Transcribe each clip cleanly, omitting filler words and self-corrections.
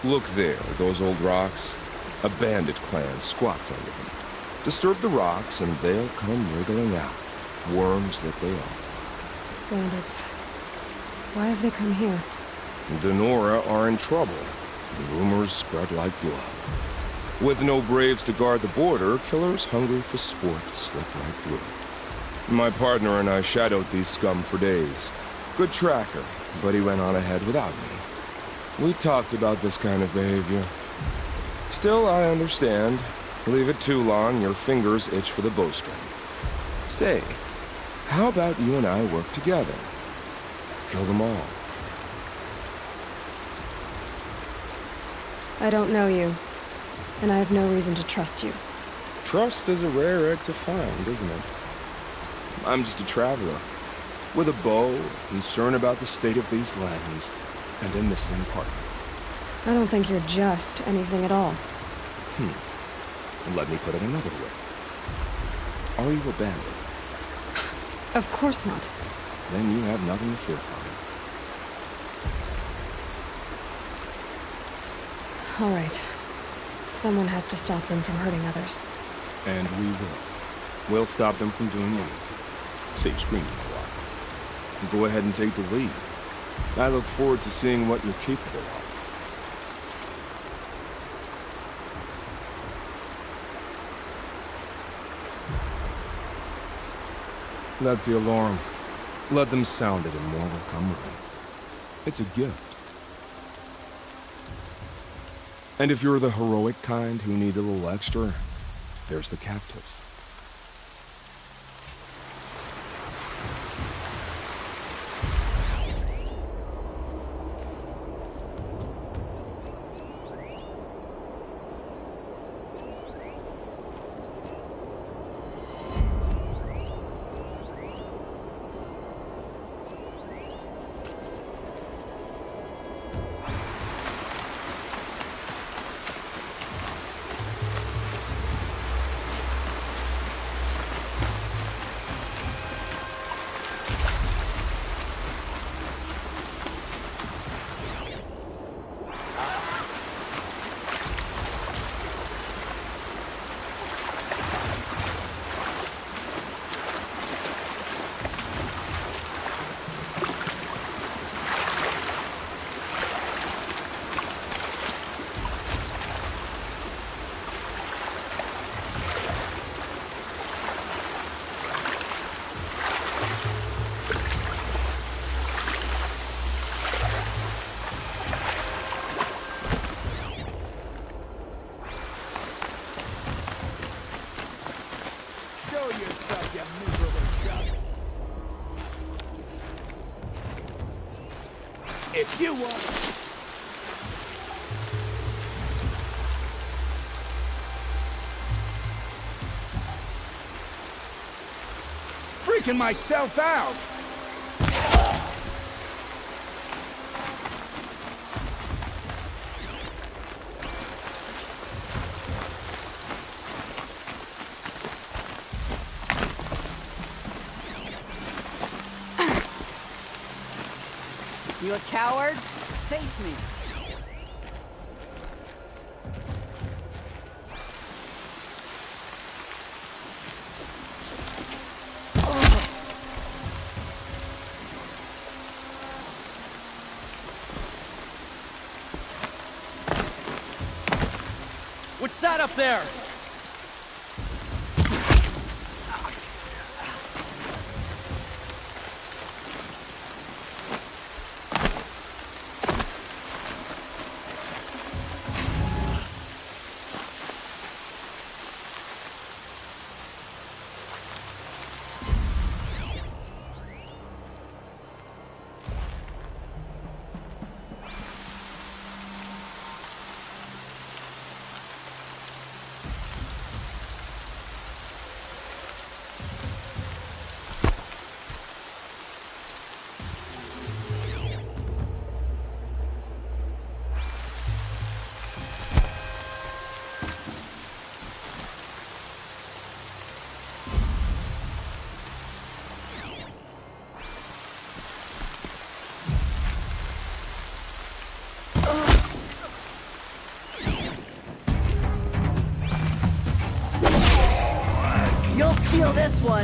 Look there, those old rocks. A bandit clan squats under them. Disturb the rocks and they'll come wriggling out. Worms that they are. Bandits. Why have they come here? Denora are in trouble. Rumors spread like blood. With no braves to guard the border, killers hungry for sport slip right through. My partner and I shadowed these scum for days. Good tracker, but he went on ahead without me. We talked about this kind of behavior. Still, I understand. Leave it too long, your fingers itch for the bowstring. Say, how about you and I work together? Kill them all. I don't know you, and I have no reason to trust you. Trust is a rare egg to find, isn't it? I'm just a traveler, with a bow, concerned about the state of these lands, and a missing partner. I don't think you're just anything at all. Let me put it another way. Are you a bandit? Of course not. Then you have nothing to fear from me. All right. Someone has to stop them from hurting others. And we will. We'll stop them from doing anything. Save screaming a lot. Go ahead and take the lead. I look forward to seeing what you're capable of. That's the alarm. Let them sound it and more will come with it. It's a gift. And if you're the heroic kind who needs a little extra, there's the captives. If you want... Freaking myself out! You a coward? Face me. What's that up there?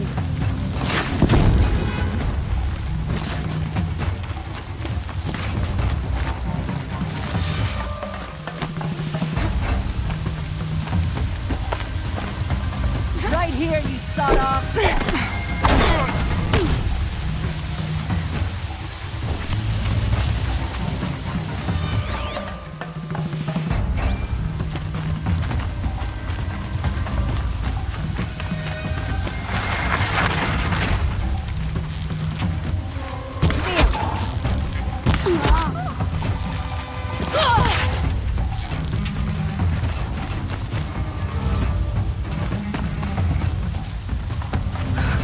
done. Right here, you sod-offs!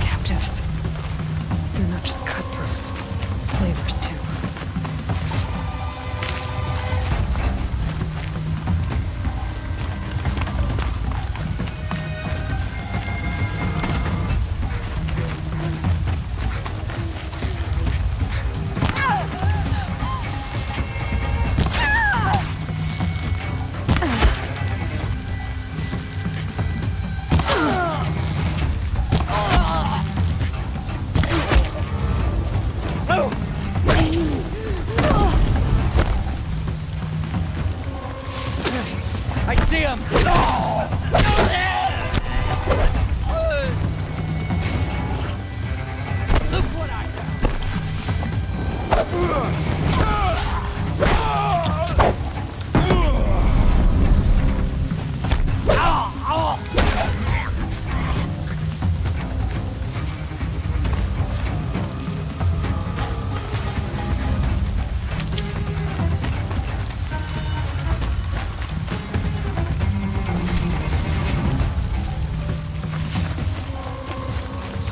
Captives. They're not just cutthroats. Slavers, too. I see him! Look what I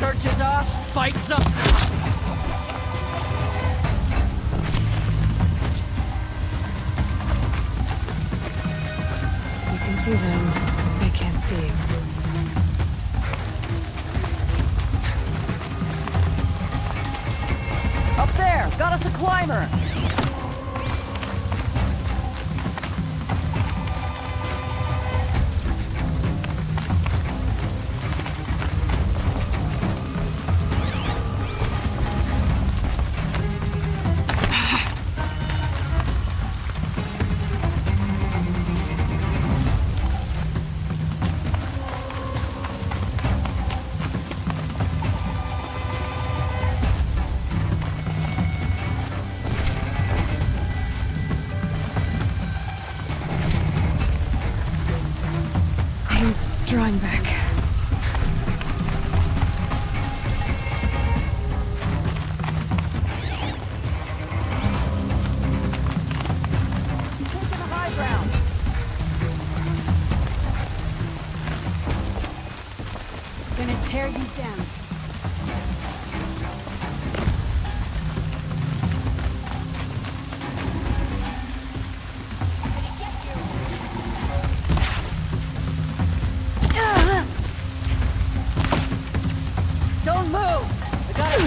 Search is off, fight's up! You can see them. They can't see you. Up there! Got us a climber! He's drawing back. Taking the high ground! Gonna tear you down. Don't move! I got it.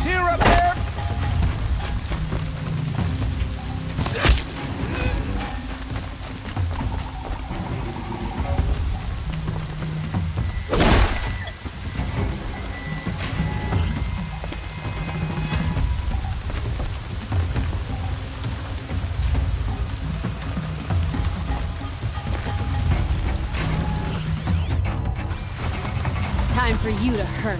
Here up there! Time for you to hurt.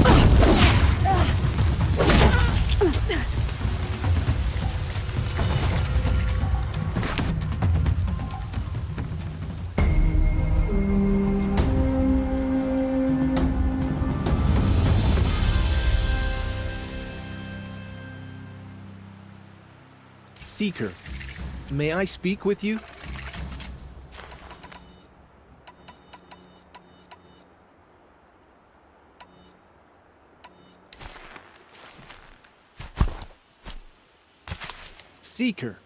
Seeker, may I speak with you? Seeker.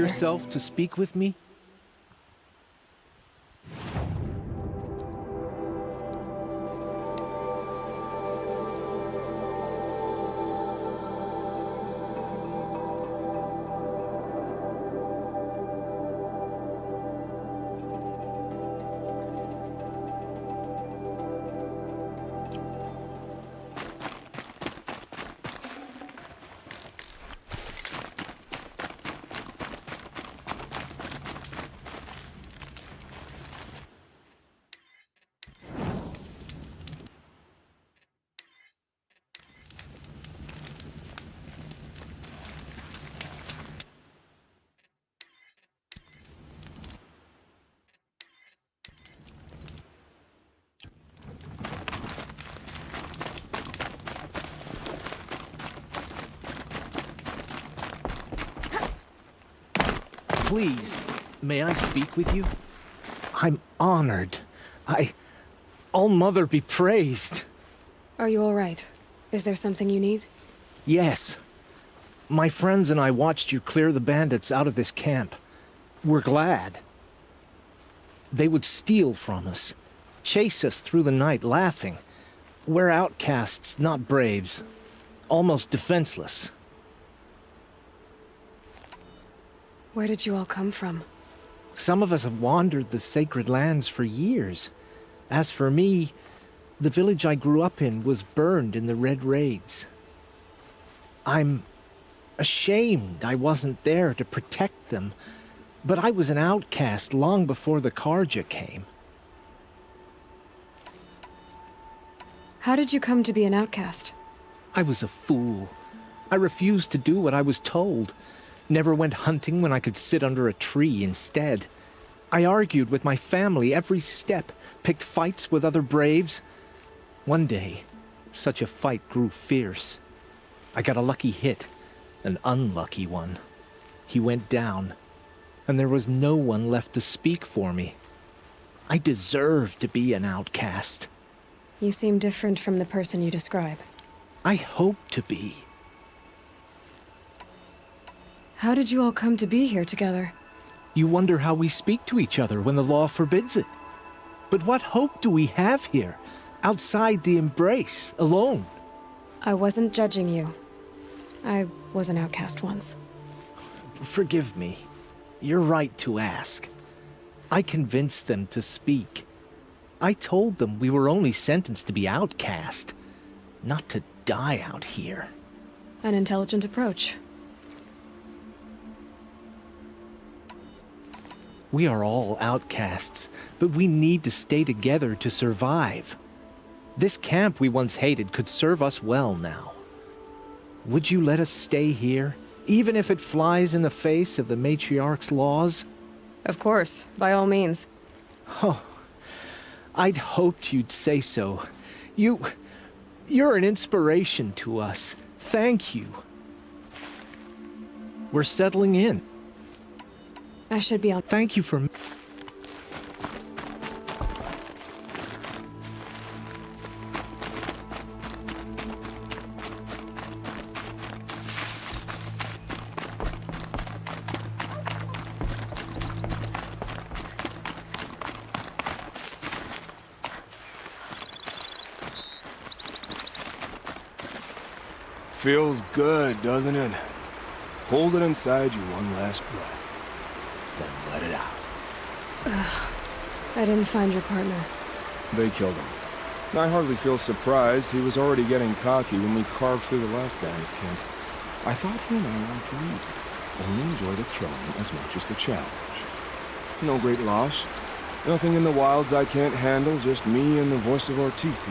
yourself to speak with me? Please, may I speak with you? I'm honored. All-Mother be praised. Are you all right? Is there something you need? Yes. My friends and I watched you clear the bandits out of this camp. We're glad. They would steal from us, chase us through the night laughing. We're outcasts, not braves. Almost defenseless. Where did you all come from? Some of us have wandered the sacred lands for years. As for me, the village I grew up in was burned in the Red Raids. I'm ashamed I wasn't there to protect them, but I was an outcast long before the Karja came. How did you come to be an outcast? I was a fool. I refused to do what I was told. Never went hunting when I could sit under a tree instead. I argued with my family every step, picked fights with other braves. One day, such a fight grew fierce. I got a lucky hit, an unlucky one. He went down, and there was no one left to speak for me. I deserved to be an outcast. You seem different from the person you describe. I hope to be. How did you all come to be here together? You wonder how we speak to each other when the law forbids it. But what hope do we have here, outside the embrace, alone? I wasn't judging you. I was an outcast once. Forgive me. You're right to ask. I convinced them to speak. I told them we were only sentenced to be outcast, not to die out here. An intelligent approach. We are all outcasts, but we need to stay together to survive. This camp we once hated could serve us well now. Would you let us stay here, even if it flies in the face of the matriarch's laws? Of course, by all means. Oh, I'd hoped you'd say so. You're an inspiration to us. Thank you. We're settling in. I should be on. Thank you for... Feels good, doesn't it? Hold it inside you one last breath. Then let it out. I didn't find your partner. They killed him. I hardly feel surprised. He was already getting cocky when we carved through the last bandit camp. I thought he and I were agreed. Only enjoy the killing as much as the challenge. No great loss. Nothing in the wilds I can't handle, just me and the voice of our teeth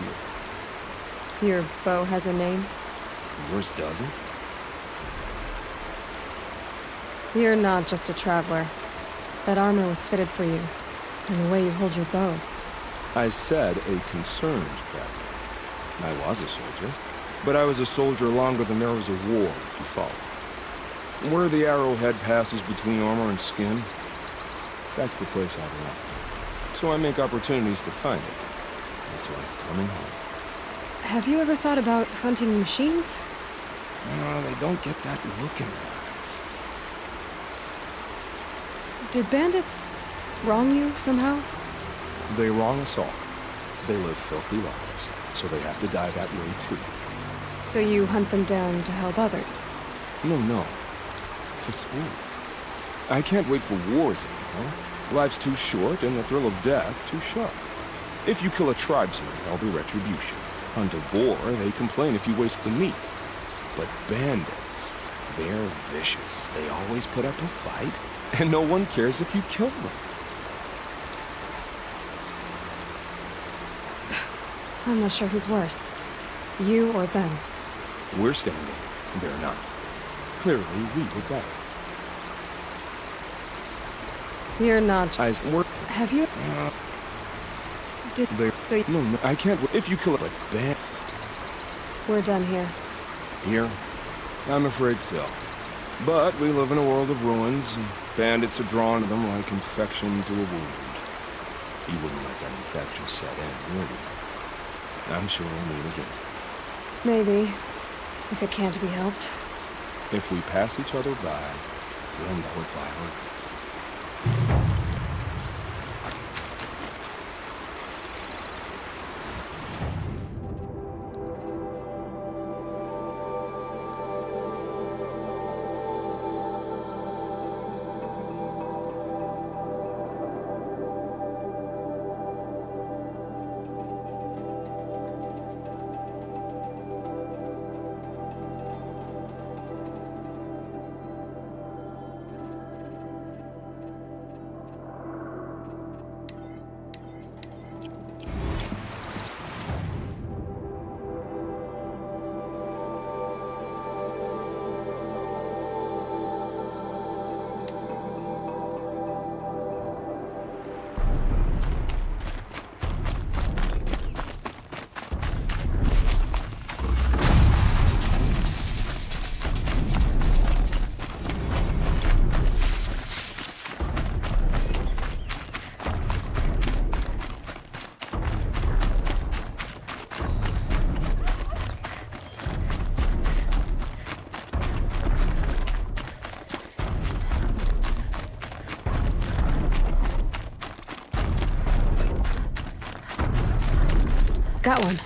here. Your bow has a name? Yours doesn't? You're not just a traveler. That armor was fitted for you, and the way you hold your bow. I said a concerned traveler. I was a soldier, but I was a soldier longer than there was a war, if you follow. Where the arrowhead passes between armor and skin, that's the place I belong. So I make opportunities to find it. It's like coming home. Have you ever thought about hunting machines? No, they don't get that look in their eyes. Did bandits wrong you somehow? They wrong us all. They live filthy lives, so they have to die that way too. So you hunt them down to help others? No. For sport. I can't wait for wars anymore. Life's too short and the thrill of death too sharp. If you kill a tribesman, there'll be retribution. Hunt a boar, they complain if you waste the meat. But bandits, they're vicious. They always put up a fight, and no one cares if you kill them. I'm not sure who's worse. You or them. We're standing, they're not. Clearly, we were better. You're not. We're... Have you? Did They... so? No, I can't... If you kill a band... We're done here. Here? I'm afraid so. But we live in a world of ruins, and bandits are drawn to them like infection to a wound. You wouldn't let that infection set in, would you? I'm sure we'll meet again. Maybe, if it can't be helped. If we pass each other by, we'll know it by heart. Got one.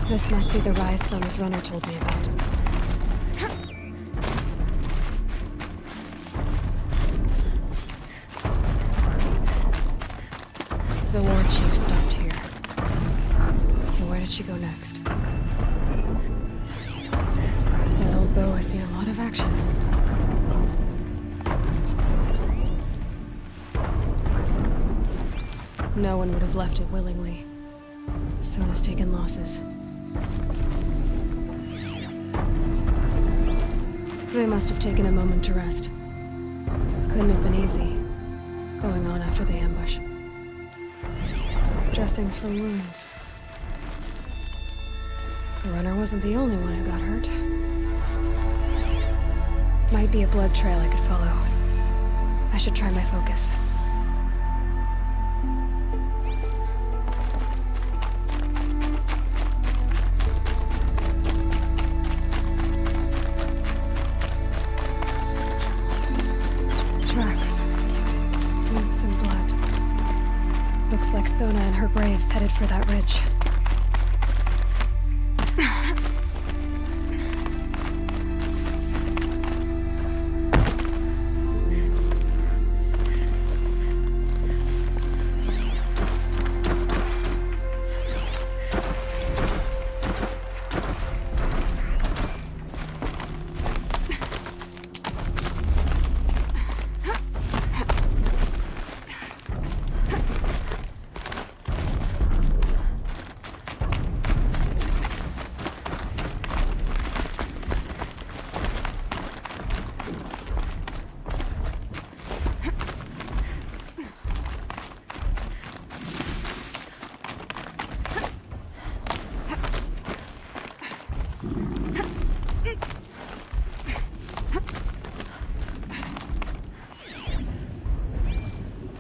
This must be the rise Sona's runner told me about. The war chief stopped here. So where did she go next? That old bow has seen a lot of action. No one would have left it willingly. Sona's taken losses. They must have taken a moment to rest. Couldn't have been easy, going on after the ambush. Dressings for wounds. The runner wasn't the only one who got hurt. Might be a blood trail I could follow. I should try my focus. Like Sona and her braves headed for that ridge.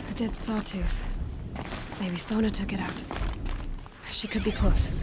A dead sawtooth. Maybe Sona took it out. She could be close.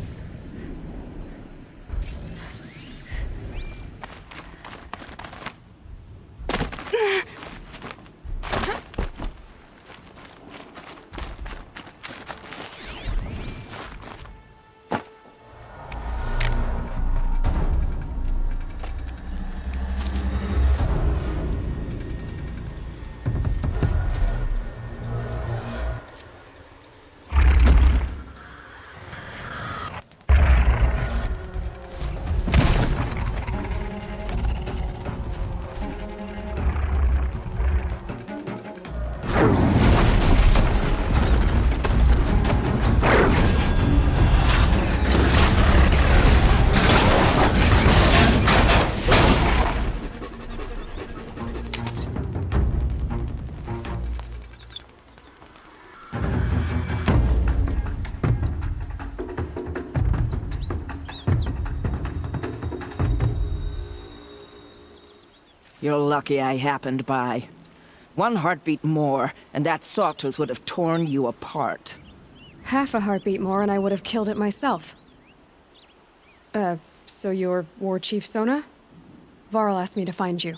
You're lucky I happened by. One heartbeat more, and that sawtooth would have torn you apart. Half a heartbeat more and I would have killed it myself. So you're War Chief Sona? Varl asked me to find you.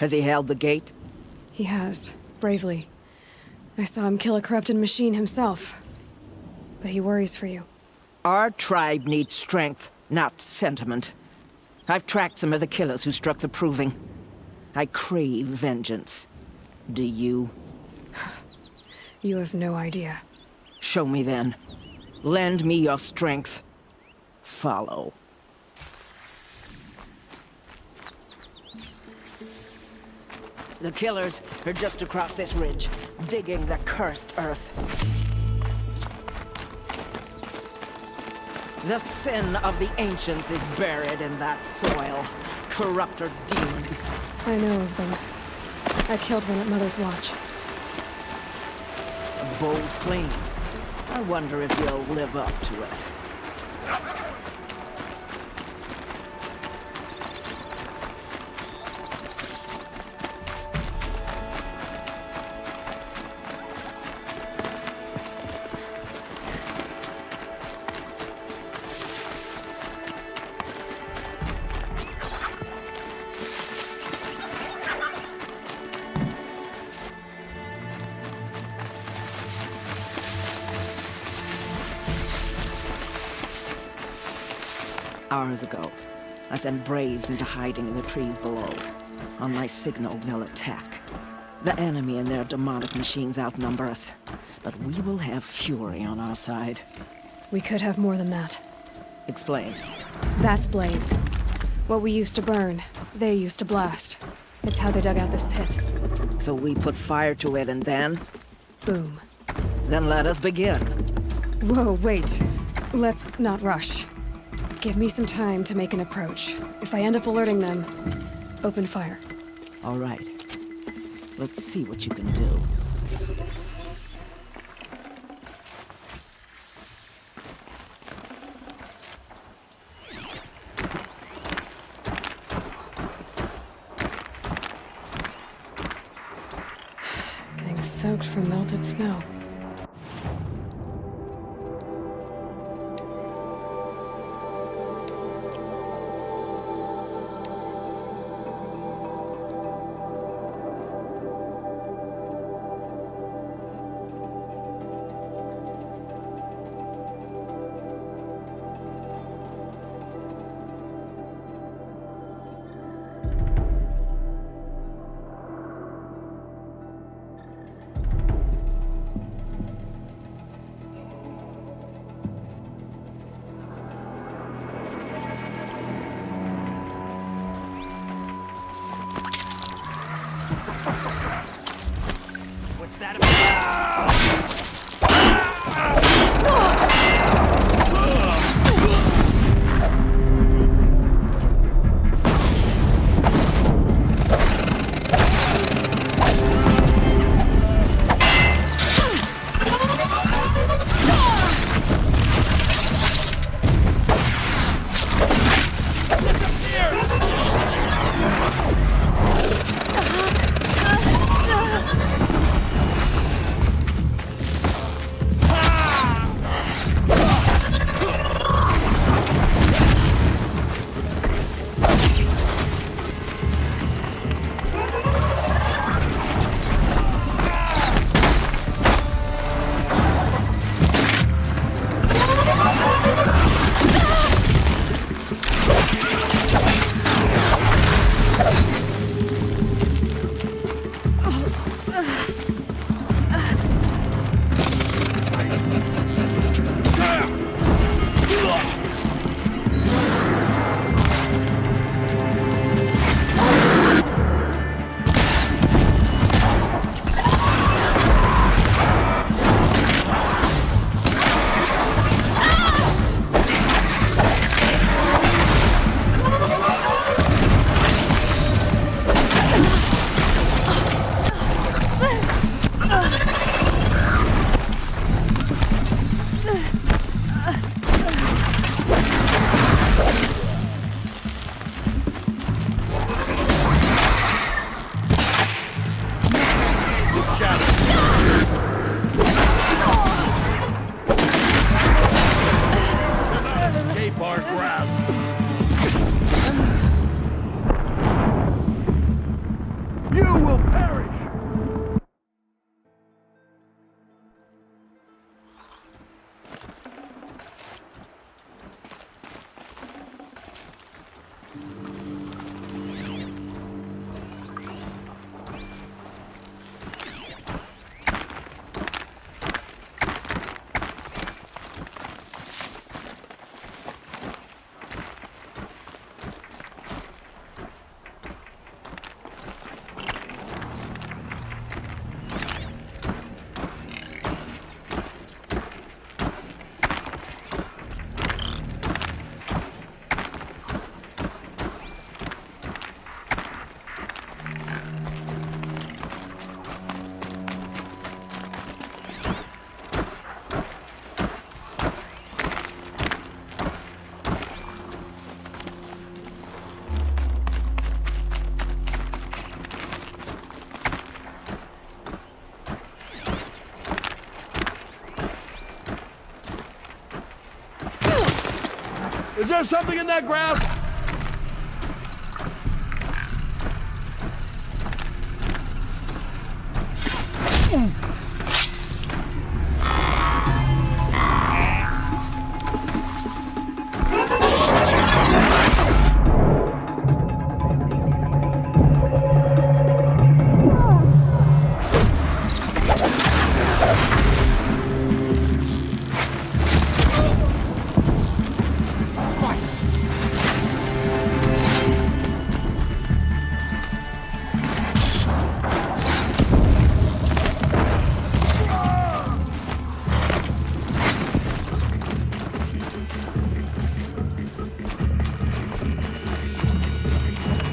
Has he held the gate? He has, bravely. I saw him kill a corrupted machine himself. But he worries for you. Our tribe needs strength, not sentiment. I've tracked some of the killers who struck the Proving. I crave vengeance. Do you? You have no idea. Show me then. Lend me your strength. Follow. The killers are just across this ridge, digging the cursed earth. The sin of the ancients is buried in that soil. Corrupter demons. I know of them. I killed one at Mother's Watch. A bold claim. I wonder if you'll live up to it. Hours ago, I sent Braves into hiding in the trees below. On my signal, they'll attack. The enemy and their demonic machines outnumber us, but we will have fury on our side. We could have more than that. Explain. That's Blaze. What we used to burn, they used to blast. It's how they dug out this pit. So we put fire to it and then? Boom. Then let us begin. Whoa, wait. Let's not rush. Give me some time to make an approach. If I end up alerting them, open fire. All right. Let's see what you can do. Getting soaked from melted snow. Is there something in that grass?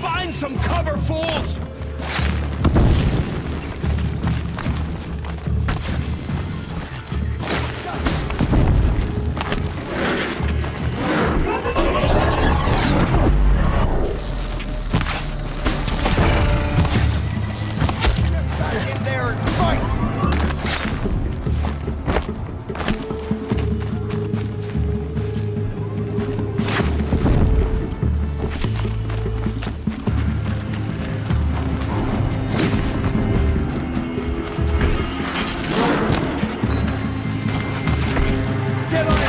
Find some cover, fools! Back in there and fight! Get on it!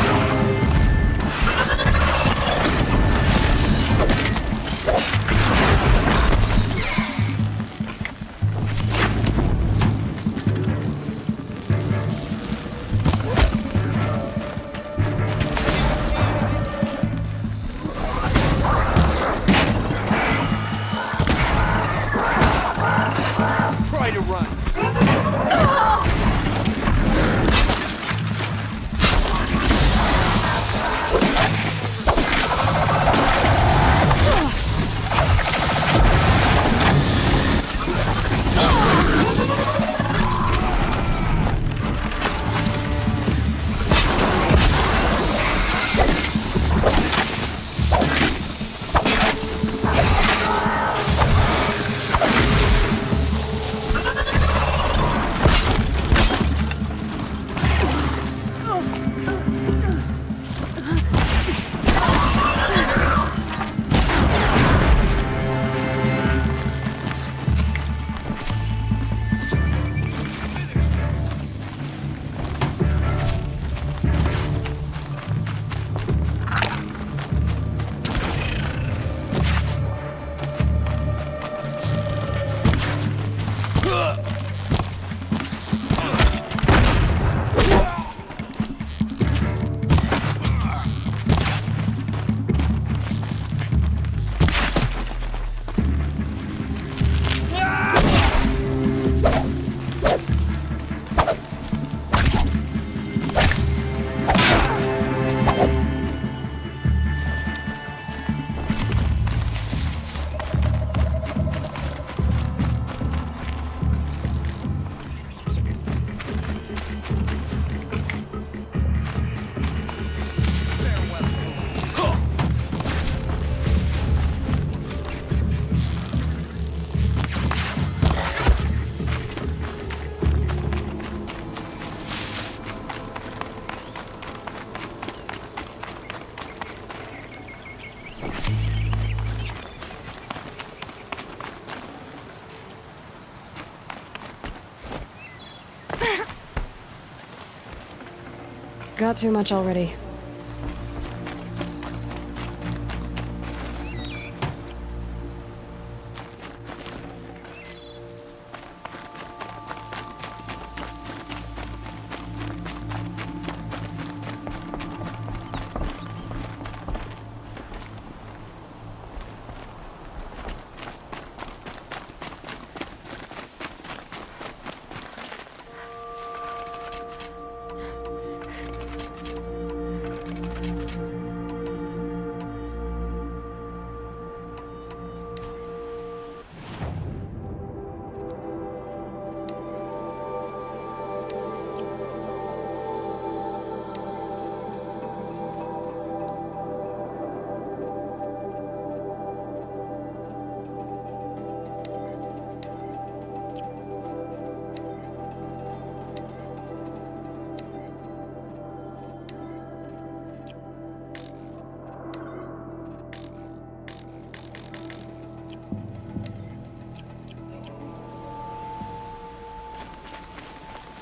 Try to run. Got too much already.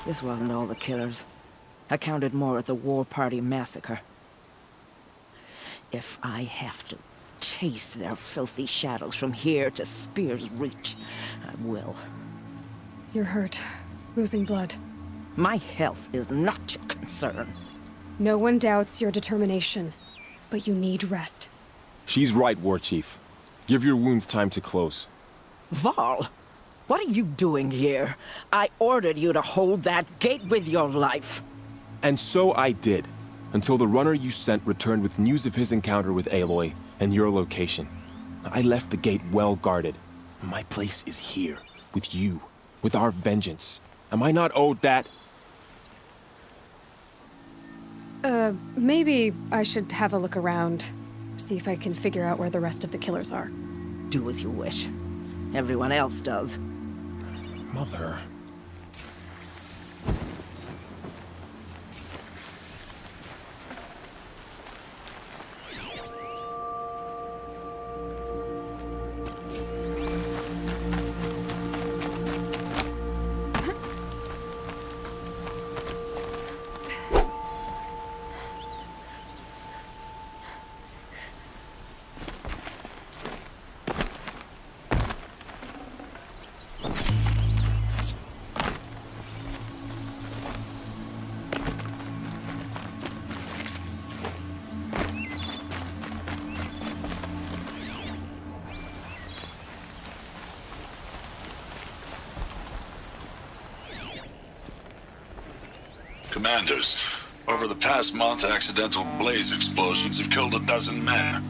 This wasn't all the killers. I counted more at the War Party massacre. If I have to chase their filthy shadows from here to Spear's Reach, I will. You're hurt. Losing blood. My health is not your concern. No one doubts your determination, but you need rest. She's right, War Chief. Give your wounds time to close. Val, what are you doing here? I ordered you to hold that gate with your life. And so I did, until the runner you sent returned with news of his encounter with Aloy and your location. I left the gate well guarded. My place is here, with you, with our vengeance. Am I not owed that? Maybe I should have a look around. See if I can figure out where the rest of the killers are. Do as you wish. Everyone else does. Mother. Commanders, over the past month, accidental blaze explosions have killed a dozen men.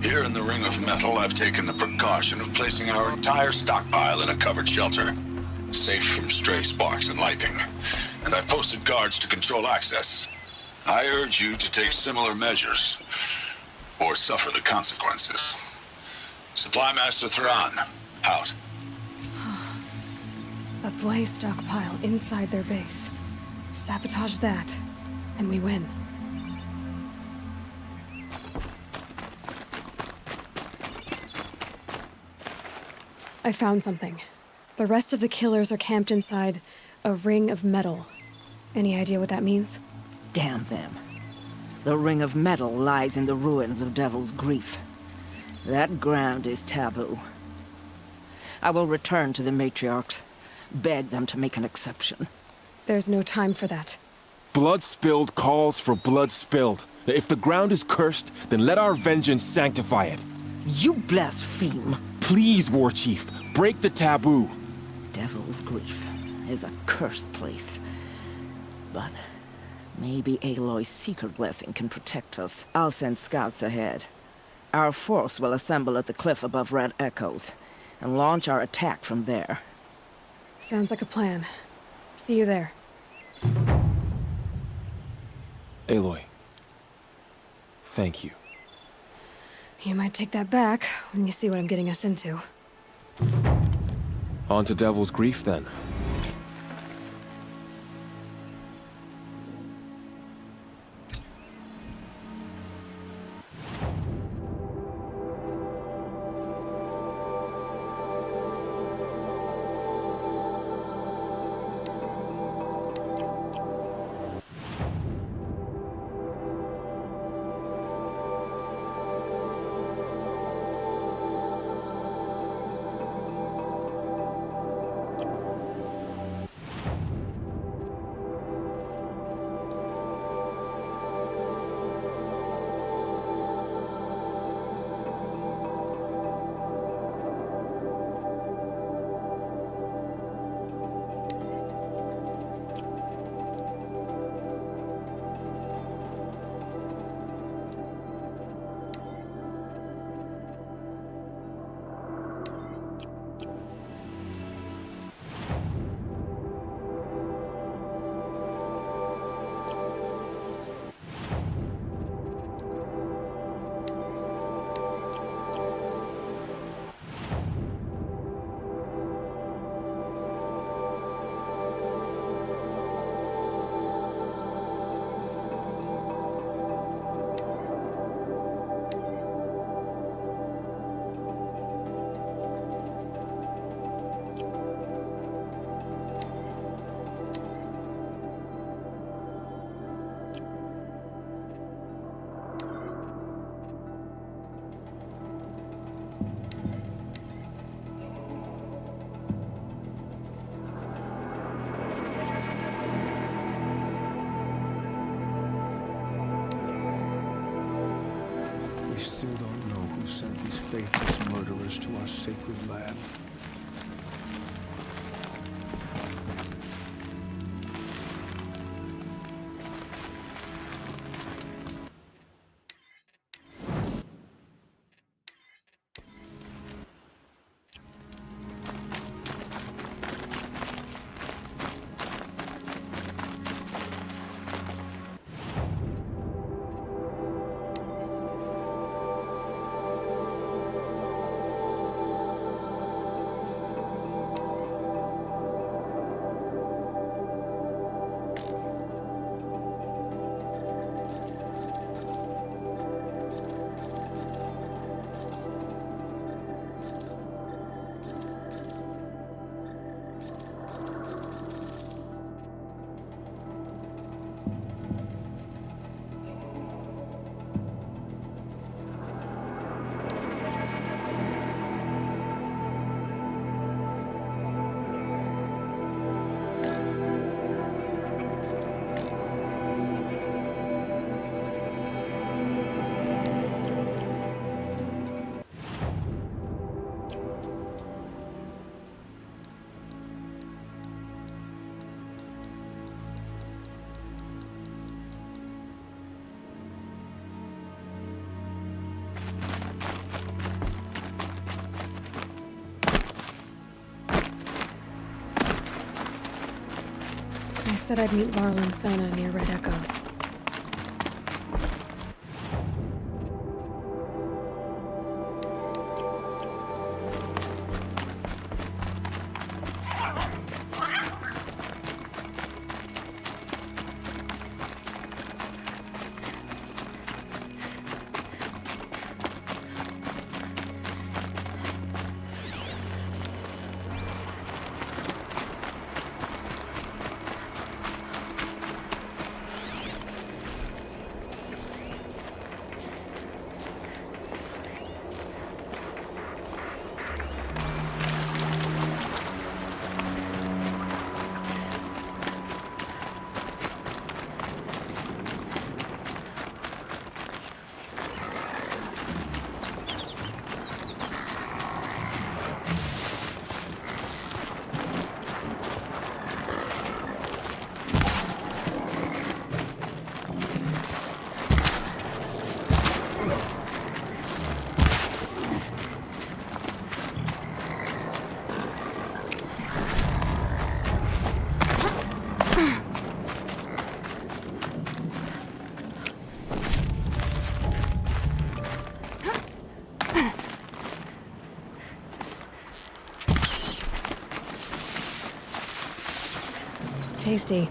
Here in the Ring of Metal, I've taken the precaution of placing our entire stockpile in a covered shelter, safe from stray sparks and lightning. And I've posted guards to control access. I urge you to take similar measures, or suffer the consequences. Supply Master Thrawn, out. A blaze stockpile inside their base. Sabotage that, and we win. I found something. The rest of the killers are camped inside a ring of metal. Any idea what that means? Damn them. The Ring of Metal lies in the ruins of Devil's Grief. That ground is taboo. I will return to the matriarchs, beg them to make an exception. There's no time for that. Blood spilled calls for blood spilled. If the ground is cursed, then let our vengeance sanctify it. You blaspheme! Please, War Chief, break the taboo. Devil's Grief is a cursed place. But maybe Aloy's secret blessing can protect us. I'll send scouts ahead. Our force will assemble at the cliff above Red Echoes, and launch our attack from there. Sounds like a plan. See you there. Aloy, thank you. You might take that back when you see what I'm getting us into. On to Devil's Grief, then. faithless murderers to our sacred land. I said I'd meet Varl and Sona near Red Echoes. Tasty.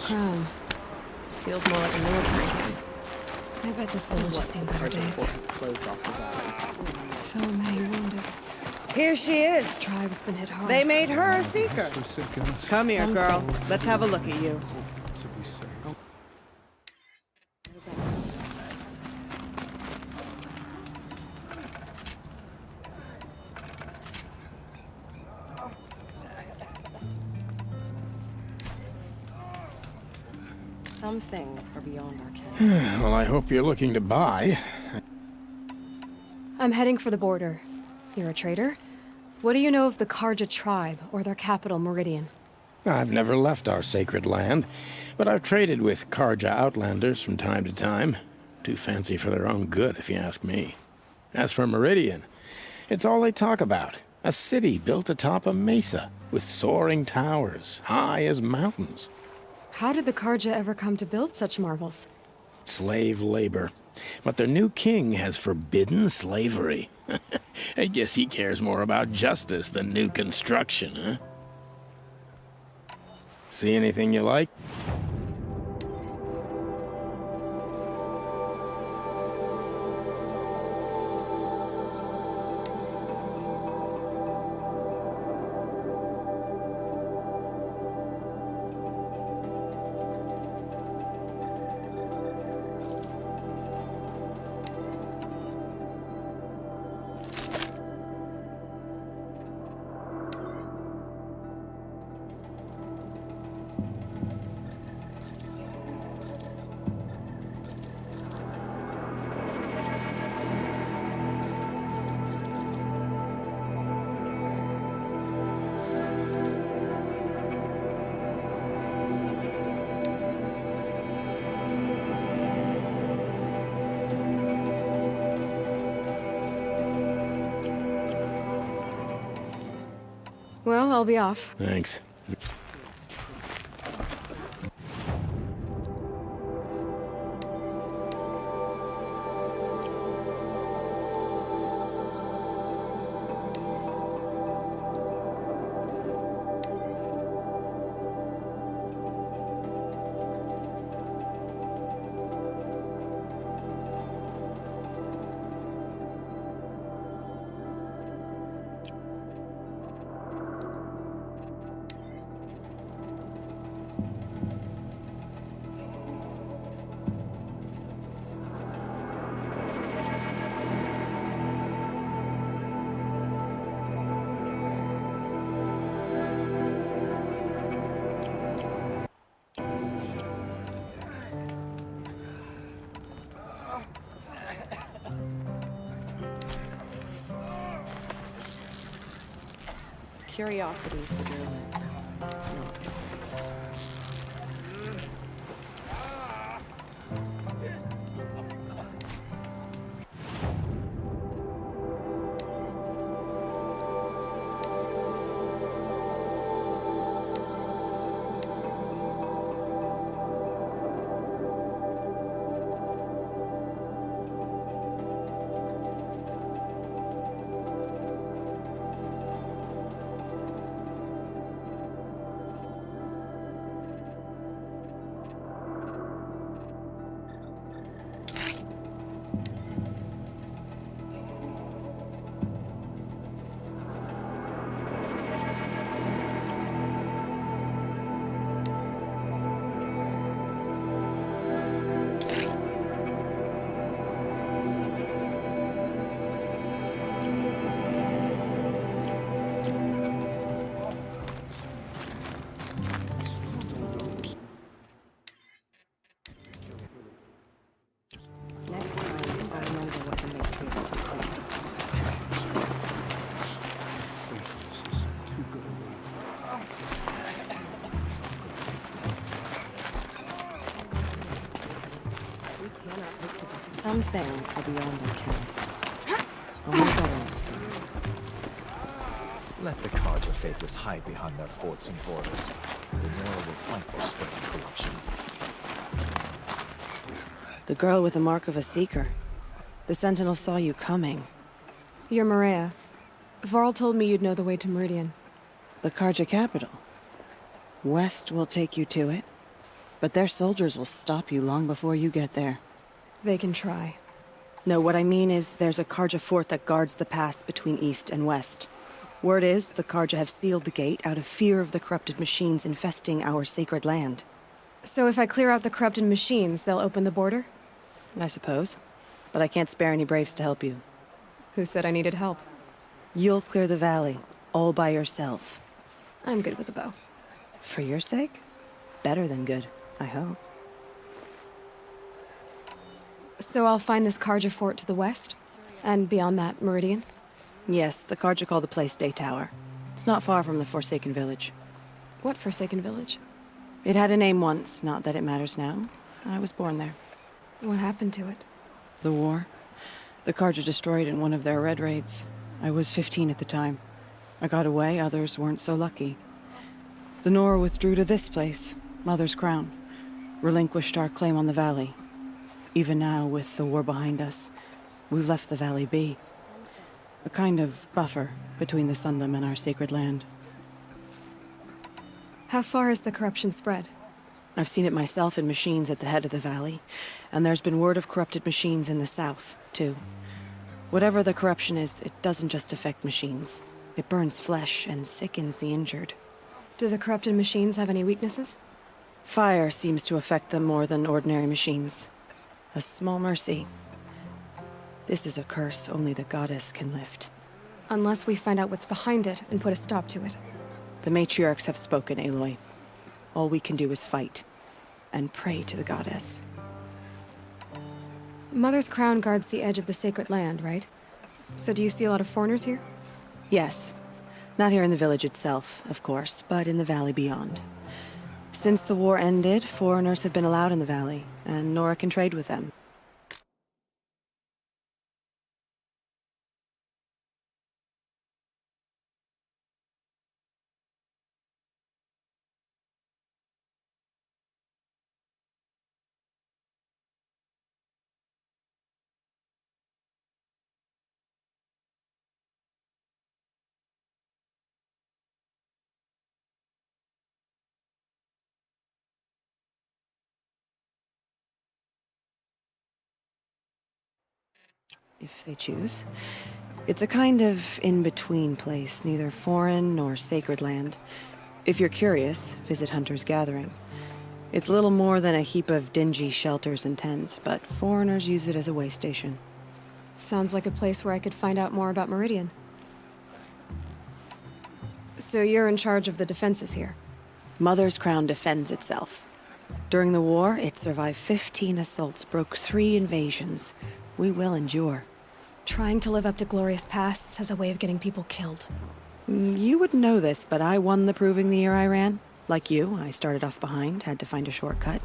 Crown. Feels more like a military camp. I bet this village has seen better days. So many wounded. Here she is. The tribe's been hit hard. They made her a seeker. Come here, girl. Let's have a look at you. Some things are beyond our ken. Well, I hope you're looking to buy. I'm heading for the border. You're a trader? What do you know of the Karja tribe, or their capital, Meridian? I've never left our sacred land, but I've traded with Karja outlanders from time to time. Too fancy for their own good, if you ask me. As for Meridian, it's all they talk about. A city built atop a mesa, with soaring towers, high as mountains. How did the Karja ever come to build such marvels? Slave labor. But their new king has forbidden slavery. I guess he cares more about justice than new construction, huh? See anything you like? Well, I'll be off. Thanks. Curiosities for journalists. Next time, I'll remember what the matrix was called. Some things are beyond our ken. Only better next time. Let the Karja faithless hide behind their forts and borders. The Nora will fight their spreading corruption. The girl with the mark of a seeker. The Sentinel saw you coming. You're Maria. Varl told me you'd know the way to Meridian. The Karja capital. West will take you to it, but their soldiers will stop you long before you get there. They can try. No, what I mean is there's a Karja fort that guards the pass between East and West. Word is the Karja have sealed the gate out of fear of the corrupted machines infesting our sacred land. So if I clear out the corrupted machines, they'll open the border? I suppose. But I can't spare any braves to help you. Who said I needed help? You'll clear the valley, all by yourself. I'm good with a bow. For your sake? Better than good, I hope. So I'll find this Karja fort to the west? And beyond that, Meridian? Yes, the Karja call the place Day Tower. It's not far from the Forsaken Village. What Forsaken Village? It had a name once, not that it matters now. I was born there. What happened to it? The war. The Karja destroyed in one of their red raids. I was 15 at the time. I got away, others weren't so lucky. The Nora withdrew to this place, Mother's Crown. Relinquished our claim on the valley. Even now, with the war behind us, we've left the valley be. A kind of buffer between the Sundom and our sacred land. How far has the corruption spread? I've seen it myself in machines at the head of the valley, and there's been word of corrupted machines in the south, too. Whatever the corruption is, it doesn't just affect machines. It burns flesh and sickens the injured. Do the corrupted machines have any weaknesses? Fire seems to affect them more than ordinary machines. A small mercy. This is a curse only the goddess can lift. Unless we find out what's behind it and put a stop to it. The matriarchs have spoken, Aloy. All we can do is fight. And pray to the goddess. Mother's Crown guards the edge of the sacred land, right? So do you see a lot of foreigners here? Yes. Not here in the village itself, of course, but in the valley beyond. Since the war ended, foreigners have been allowed in the valley, and Nora can trade with them. If they choose. It's a kind of in-between place, neither foreign nor sacred land. If you're curious, visit Hunter's Gathering. It's little more than a heap of dingy shelters and tents, but foreigners use it as a way station. Sounds like a place where I could find out more about Meridian. So you're in charge of the defenses here? Mother's Crown defends itself. During the war, it survived 15 assaults, broke 3 invasions. We will endure. Trying to live up to glorious pasts has a way of getting people killed. You wouldn't know this, but I won the proving the year I ran. Like you, I started off behind, had to find a shortcut.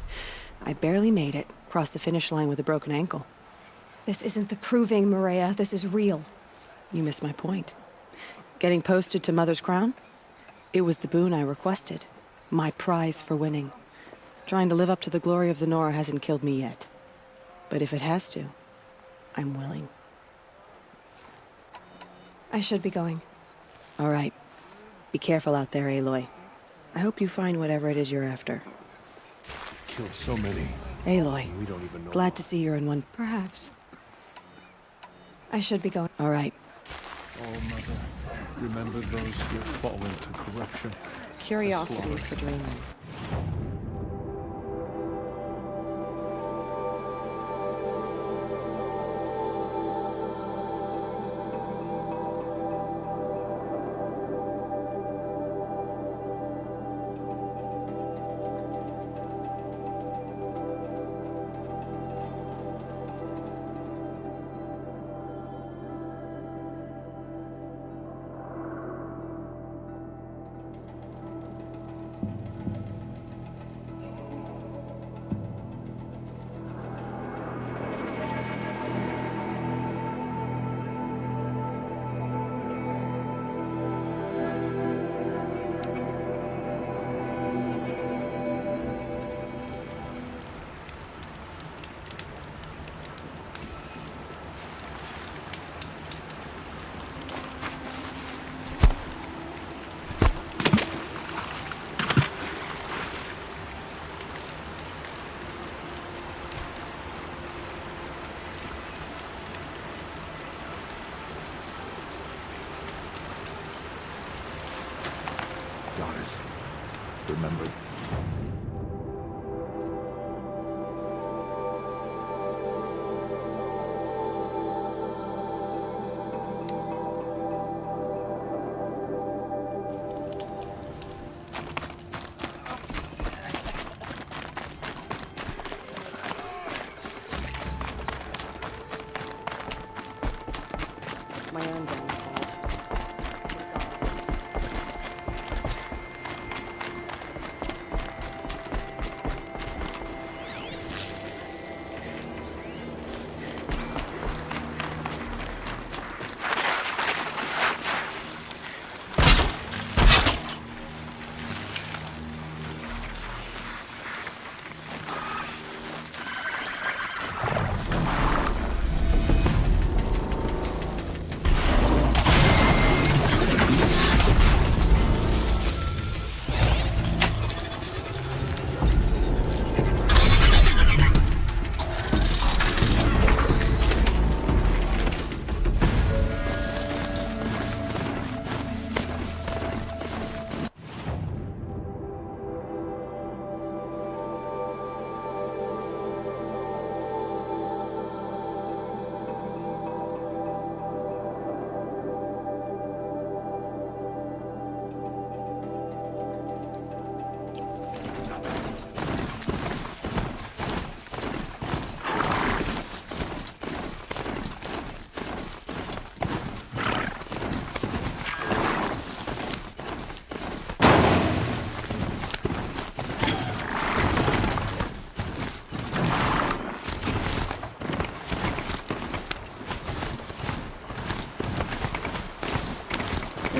I barely made it, crossed the finish line with a broken ankle. This isn't the proving, Maria. This is real. You missed my point. Getting posted to Mother's Crown? It was the boon I requested. My prize for winning. Trying to live up to the glory of the Nora hasn't killed me yet. But if it has to, I'm willing. I should be going. All right. Be careful out there, Aloy. I hope you find whatever it is you're after. Killed so many. Aloy, We don't even know. glad to see you're in one. Perhaps. I should be going. All right. Oh, Mother, remember those who have fallen to corruption. Curiosities for dreamers. Goddess, remember.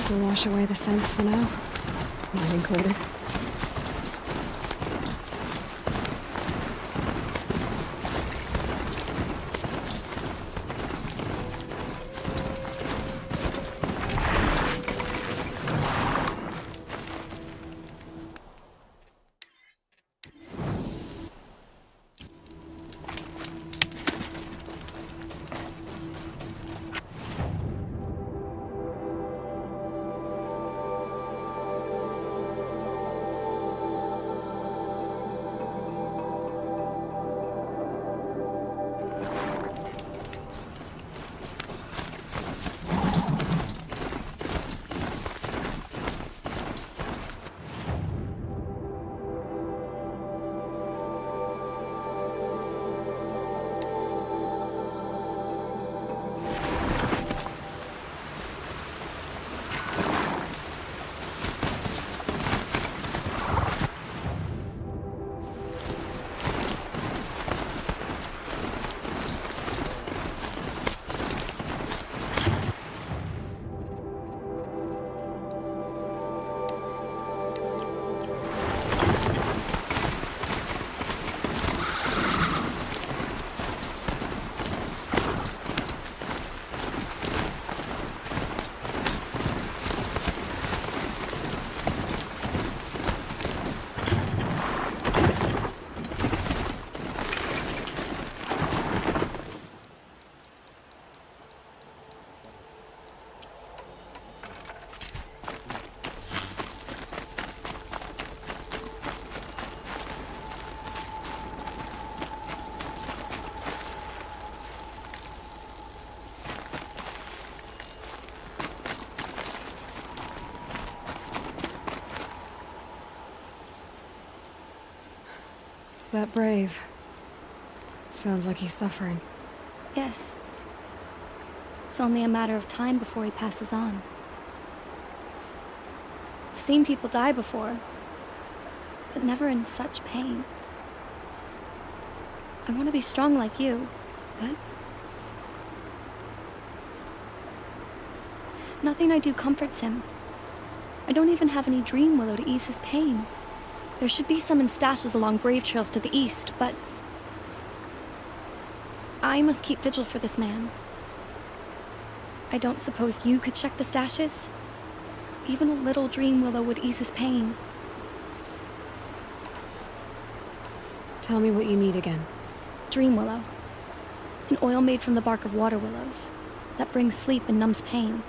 This'll wash away the scents for now. Mine included. That brave. Sounds like he's suffering. Yes. It's only a matter of time before he passes on. I've seen people die before, but never in such pain. I want to be strong like you, but nothing I do comforts him. I don't even have any dream willow to ease his pain. There should be some in stashes along brave trails to the east, but I must keep vigil for this man. I don't suppose you could check the stashes? Even a little dream willow would ease his pain. Tell me what you need again. Dream willow. An oil made from the bark of water willows that brings sleep and numbs pain.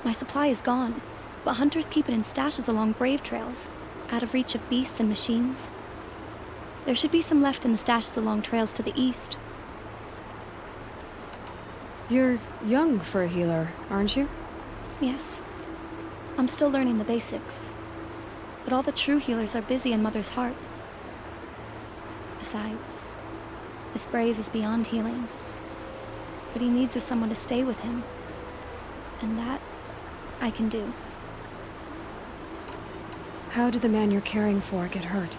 My supply is gone, but hunters keep it in stashes along brave trails, out of reach of beasts and machines. There should be some left in the stashes along trails to the east. You're young for a healer, aren't you? Yes. I'm still learning the basics. But all the true healers are busy in Mother's heart. Besides, this brave is beyond healing. What he needs is someone to stay with him. And that I can do. How did the man you're caring for get hurt?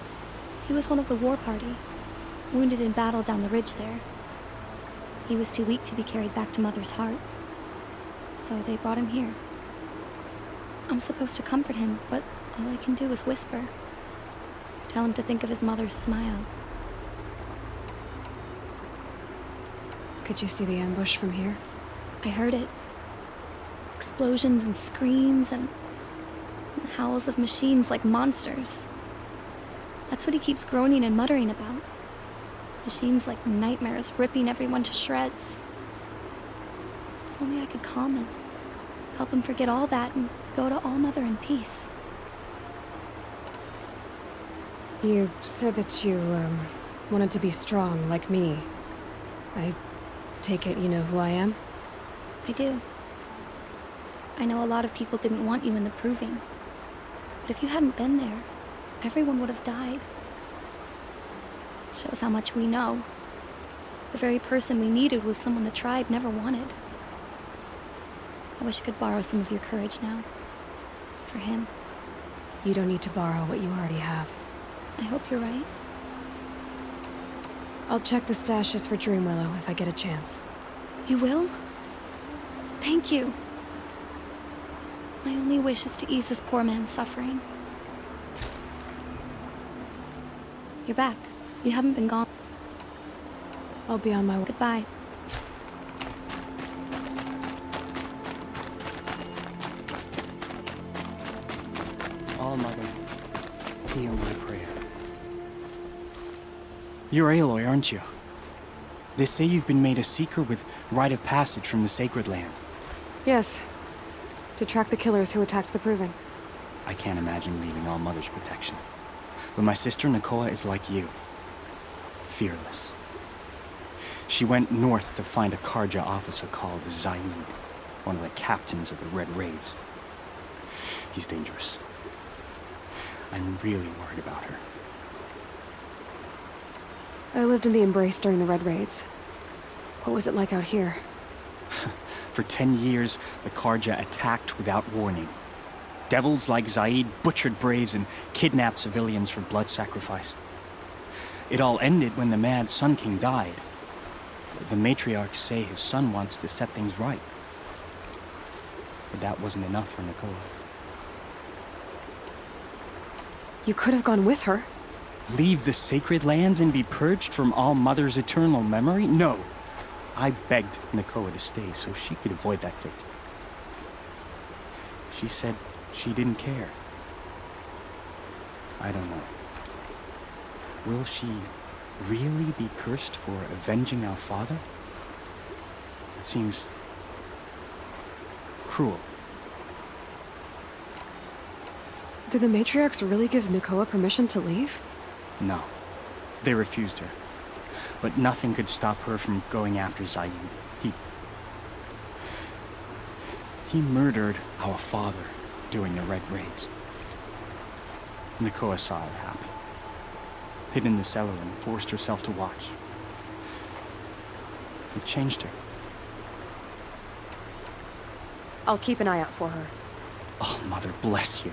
He was one of the war party, wounded in battle down the ridge there. He was too weak to be carried back to Mother's heart, so they brought him here. I'm supposed to comfort him, but all I can do is whisper. Tell him to think of his mother's smile. Could you see the ambush from here? I heard it. Explosions and screams and howls of machines like monsters. That's what he keeps groaning and muttering about. Machines like nightmares ripping everyone to shreds. If only I could calm him. Help him forget all that and go to All Mother in peace. You said that you, wanted to be strong like me. I take it you know who I am? I do. I know a lot of people didn't want you in the Proving. But if you hadn't been there, everyone would have died. Shows how much we know. The very person we needed was someone the tribe never wanted. I wish I could borrow some of your courage now. For him. You don't need to borrow what you already have. I hope you're right. I'll check the stashes for Dream Willow if I get a chance. You will? Thank you. My only wish is to ease this poor man's suffering. You're back. You haven't been gone. I'll be on my way. Goodbye. All-Mother, hear my prayer. You're Aloy, aren't you? They say you've been made a seeker with rite of passage from the Sacred Land. Yes. To track the killers who attacked the Proving. I can't imagine leaving All-Mother's protection. But my sister Nakoa is like you. Fearless. She went north to find a Karja officer called Zaid, one of the captains of the Red Raids. He's dangerous. I'm really worried about her. I lived in the Embrace during the Red Raids. What was it like out here? For 10 years, the Karja attacked without warning. Devils like Zaid butchered braves and kidnapped civilians for blood sacrifice. It all ended when the mad Sun King died. The matriarchs say his son wants to set things right. But that wasn't enough for Nakoa. You could have gone with her. Leave the Sacred Land and be purged from All-Mother's eternal memory? No. I begged Nakoa to stay so she could avoid that fate. She said she didn't care. I don't know. Will she really be cursed for avenging our father? It seems cruel. Did the matriarchs really give Nakoa permission to leave? No. They refused her. But nothing could stop her from going after Zaid. He murdered our father during the Red Raids. Nakoa saw it happen. Hid in the cellar and forced herself to watch. It changed her. I'll keep an eye out for her. Oh, Mother, bless you.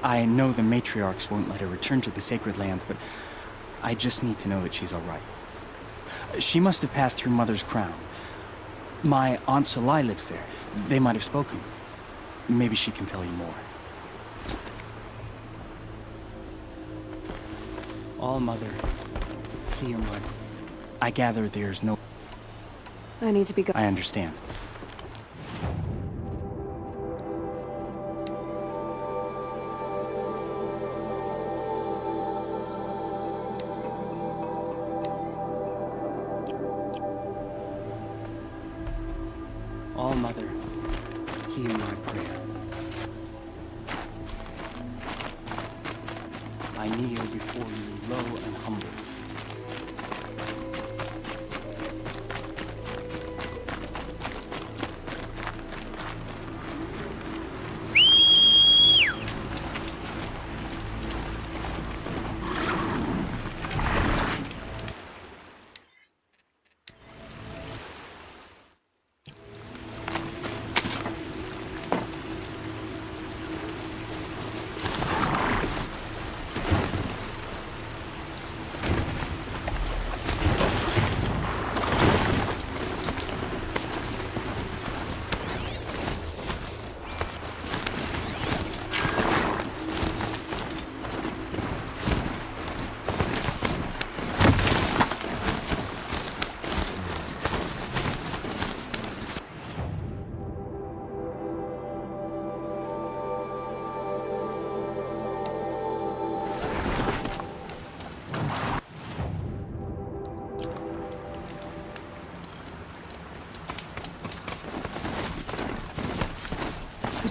I know the matriarchs won't let her return to the Sacred Land, but I just need to know that she's all right. She must have passed through Mother's crown. My Aunt Salai lives there. They might have spoken. Maybe she can tell you more. All-Mother, hear my... I gather there's no... I need to be I understand. All-Mother, hear my prayer. I kneel before you, low and humble.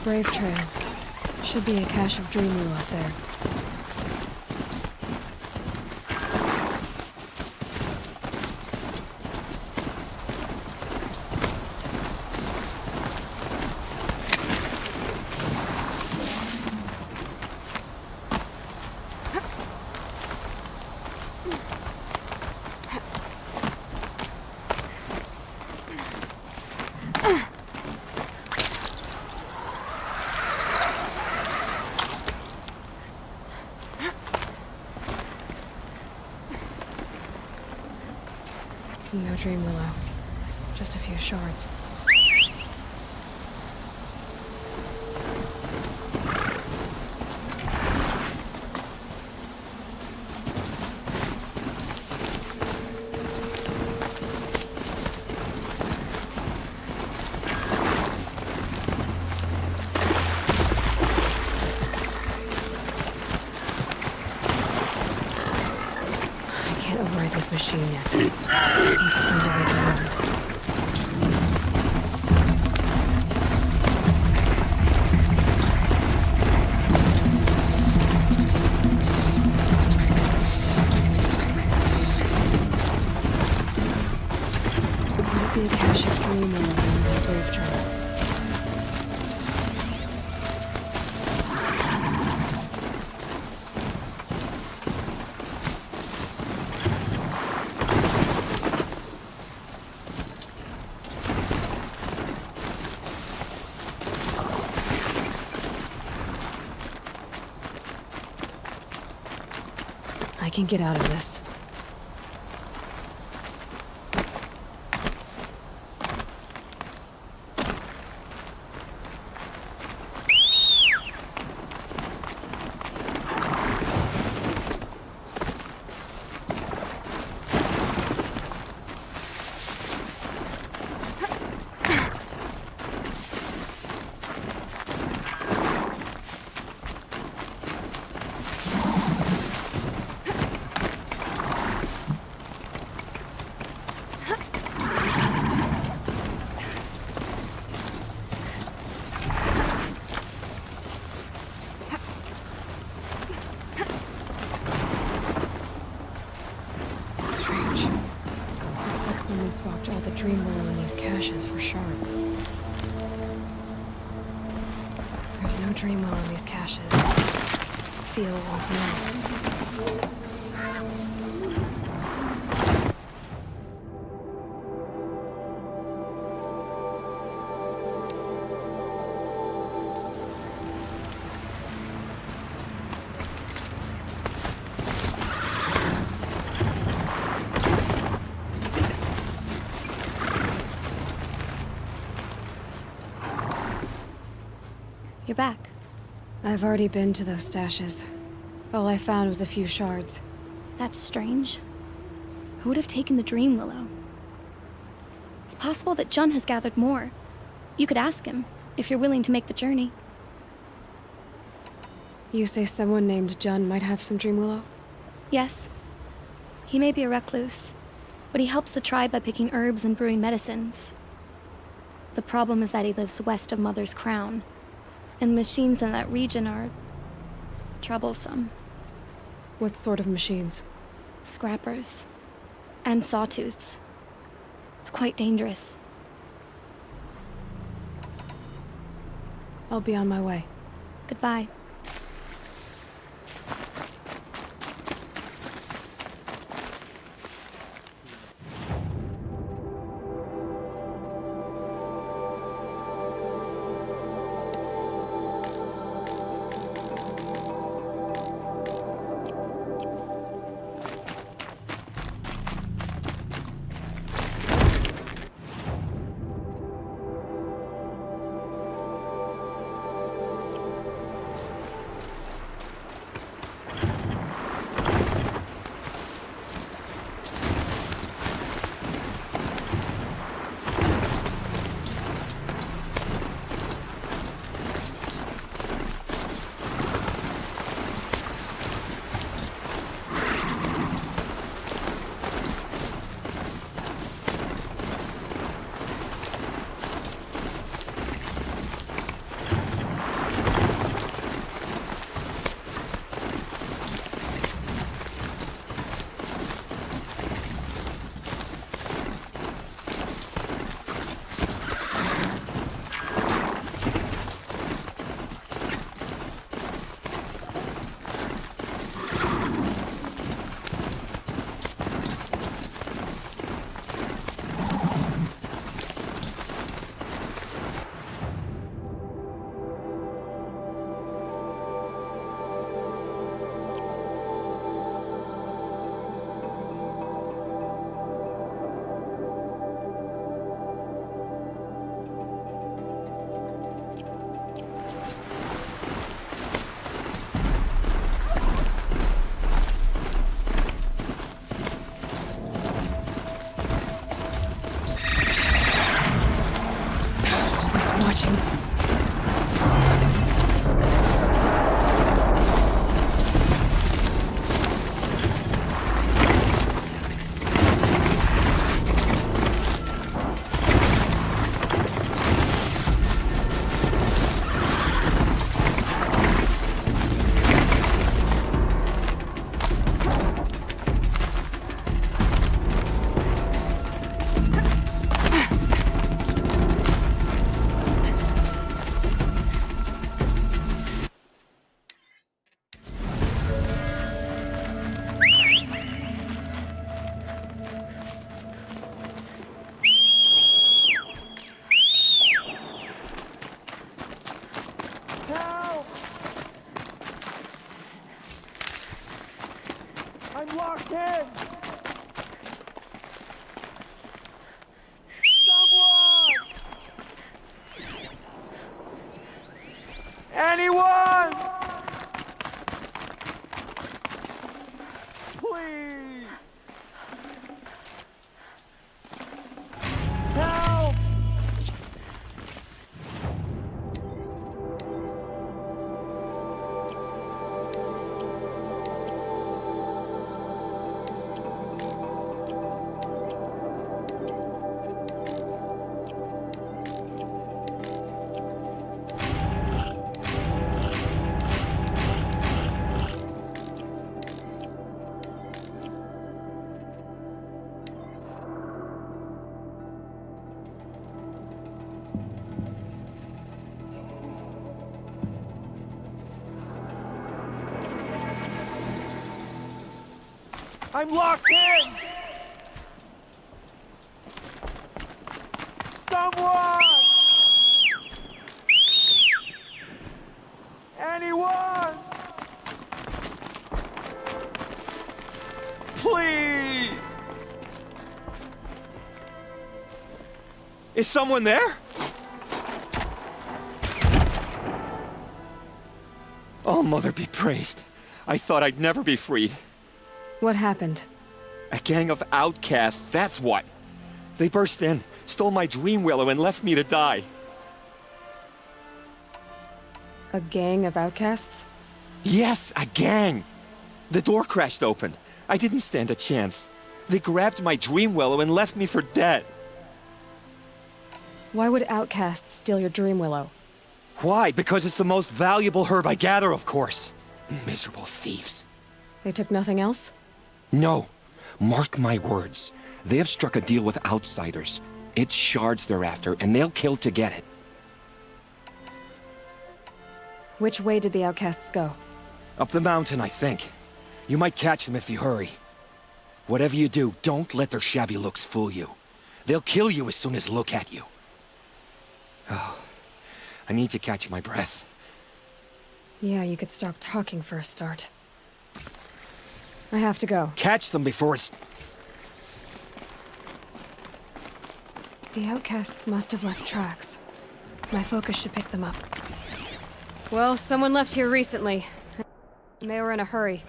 Brave Trail. Should be a cache of Dream Wheel out there. No Dream Willow. Just a few shards. machine yet. I need to find a way to learn. Might be a cache of dream in the Brave Journal. I can get out of this. Someone swapped all the dream willow in these caches for shards. There's no dream willow in these caches. Feel wants more. You're back. I've already been to those stashes. All I found was a few shards. That's strange. Who would have taken the dream willow? It's possible that Jun has gathered more. You could ask him, if you're willing to make the journey. You say someone named Jun might have some dream willow? Yes. He may be a recluse, but he helps the tribe by picking herbs and brewing medicines. The problem is that he lives west of Mother's Crown, and the machines in that region are troublesome. What sort of machines? Scrappers. And sawtooths. It's quite dangerous. I'll be on my way. Goodbye. I'm locked in! Someone! Anyone! Please! Help! I'm locked in! Someone! Anyone! Please! Is someone there? Oh, Mother be praised. I thought I'd never be freed. What happened? A gang of outcasts, that's what. They burst in, stole my dream willow, and left me to die. A gang of outcasts? Yes, a gang. The door crashed open. I didn't stand a chance. They grabbed my dream willow and left me for dead. Why would outcasts steal your dream willow? Why? Because it's the most valuable herb I gather, of course. Miserable thieves. They took nothing else? No. Mark my words. They have struck a deal with outsiders. It's shards they're after, and they'll kill to get it. Which way did the outcasts go? Up the mountain, I think. You might catch them if you hurry. Whatever you do, don't let their shabby looks fool you. They'll kill you as soon as look at you. Oh, I need to catch my breath. Yeah, you could stop talking for a start. I have to go. Catch them before it's... The outcasts must have left tracks. My focus should pick them up. Well, someone left here recently. And they were in a hurry.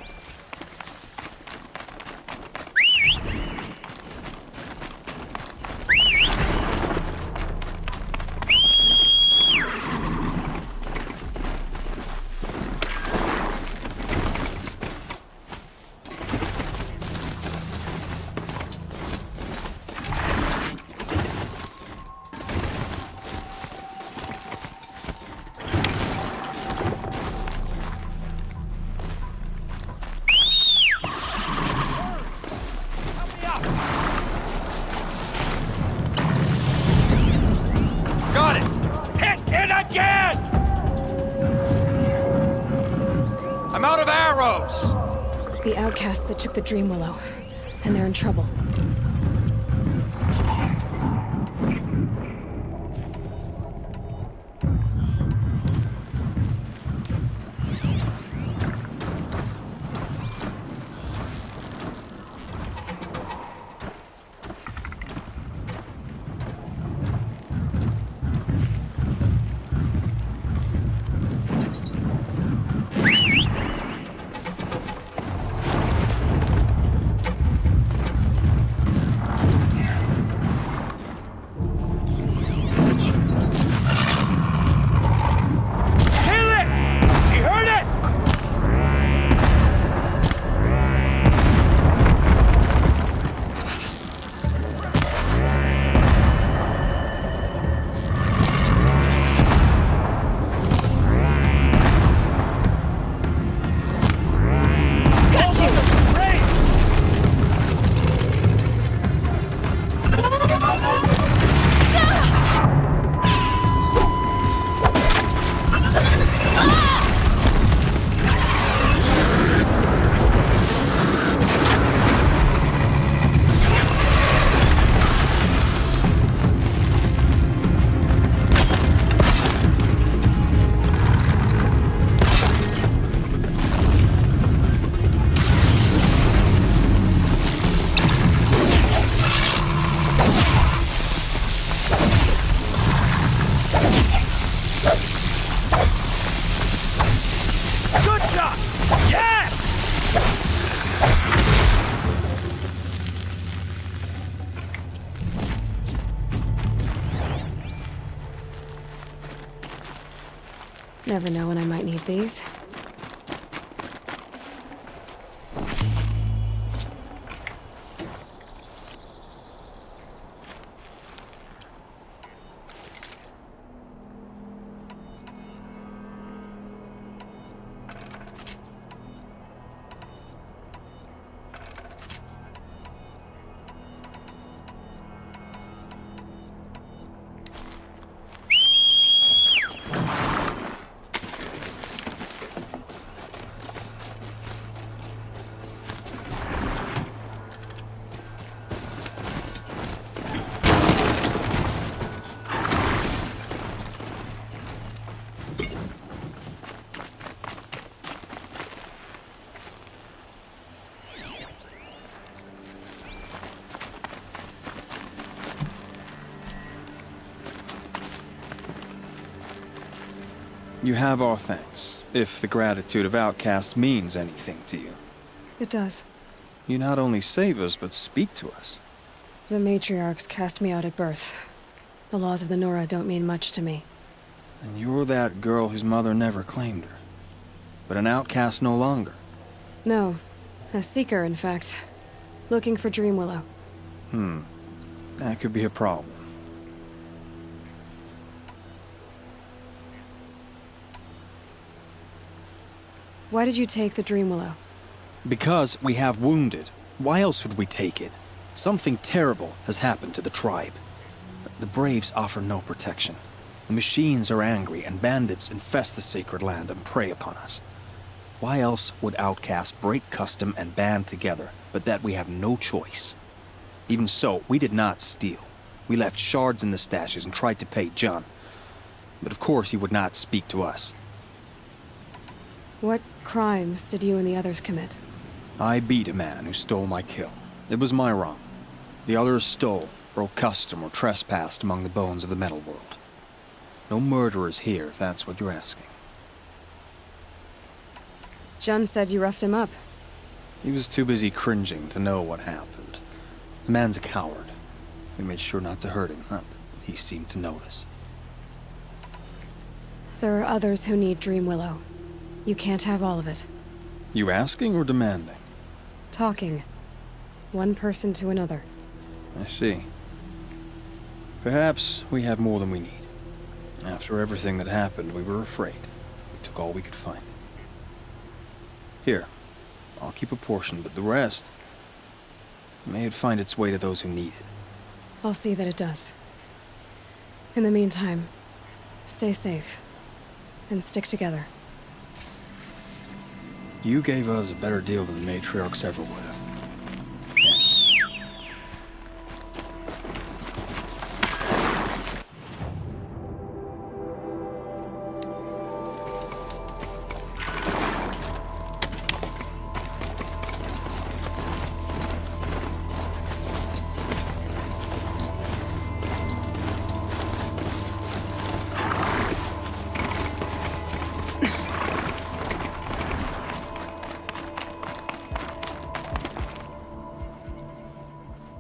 The outcasts that took the dream willow, and they're in trouble. Never know when I might need these. You have our thanks, if the gratitude of outcasts means anything to you. It does. You not only save us, but speak to us. The matriarchs cast me out at birth. The laws of the Nora don't mean much to me. And you're that girl whose mother never claimed her. But an outcast no longer. No. A seeker, in fact. Looking for Dreamwillow. That could be a problem. Why did you take the Dreamwillow? Because we have wounded. Why else would we take it? Something terrible has happened to the tribe. The Braves offer no protection. The machines are angry, and bandits infest the sacred land and prey upon us. Why else would outcasts break custom and band together, but that we have no choice? Even so, we did not steal. We left shards in the stashes and tried to pay John. But of course he would not speak to us. What crimes did you and the others commit? I beat a man who stole my kill. It was my wrong. The others stole, broke custom, or trespassed among the bones of the metal world. No murderers here, if that's what you're asking. Jun said you roughed him up. He was too busy cringing to know what happened. The man's a coward. We made sure not to hurt him, not that he seemed to notice. There are others who need Dreamwillow. You can't have all of it. You asking or demanding? Talking. One person to another. I see. Perhaps we have more than we need. After everything that happened, we were afraid. We took all we could find. Here, I'll keep a portion, but the rest... may it find its way to those who need it. I'll see that it does. In the meantime, stay safe. And stick together. You gave us a better deal than the matriarchs ever would have.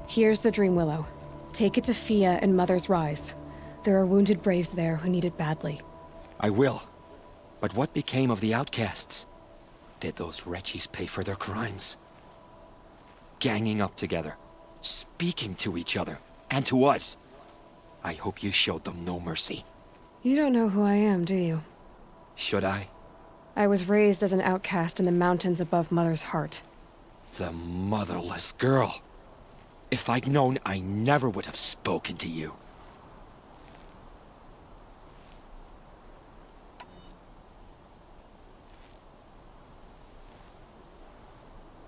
Here's the Dreamwillow. Take it to Fia and Mother's Rise. There are wounded Braves there who need it badly. I will. But what became of the outcasts? Did those wretches pay for their crimes? Ganging up together, speaking to each other, and to us. I hope you showed them no mercy. You don't know who I am, do you? Should I? I was raised as an outcast in the mountains above Mother's heart. The motherless girl. If I'd known, I never would have spoken to you.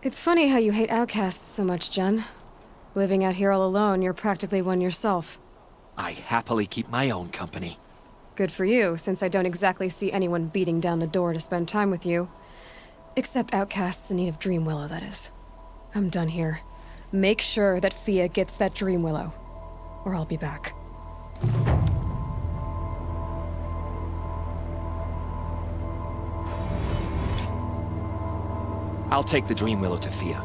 It's funny how you hate outcasts so much, Jun. Living out here all alone, you're practically one yourself. I happily keep my own company. Good for you, since I don't exactly see anyone beating down the door to spend time with you. Except outcasts in need of Dreamwillow, that is. I'm done here. Make sure that Fia gets that Dreamwillow, or I'll be back. I'll take the Dreamwillow to Fia.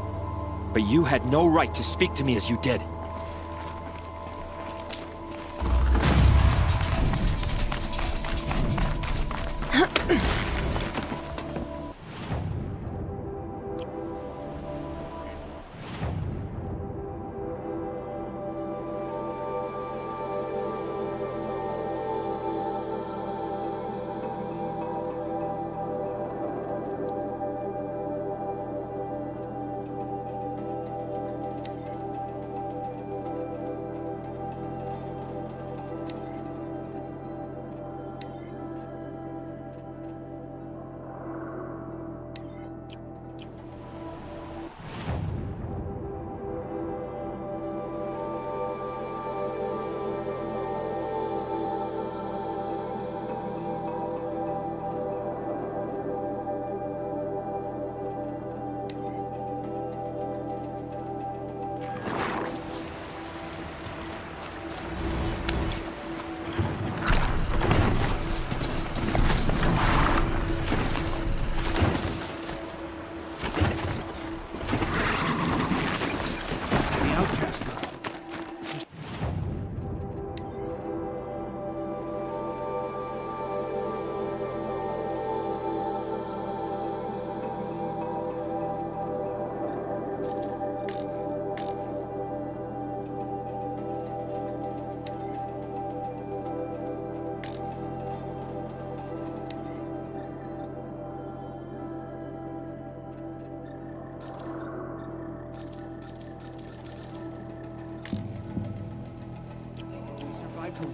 But you had no right to speak to me as you did.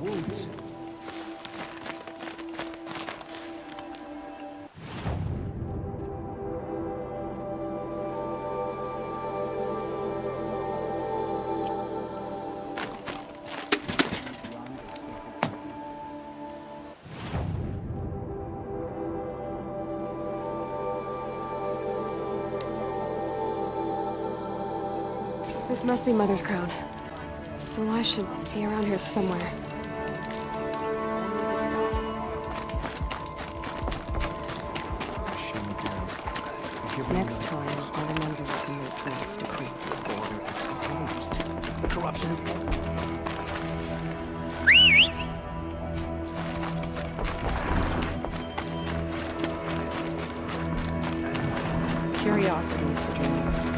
wounds. This must be Mother's crown. So I should be around here somewhere. Next time, I'll remember what you wrote bags to create. The order is closed. Corruption is Curiosities for dreamers.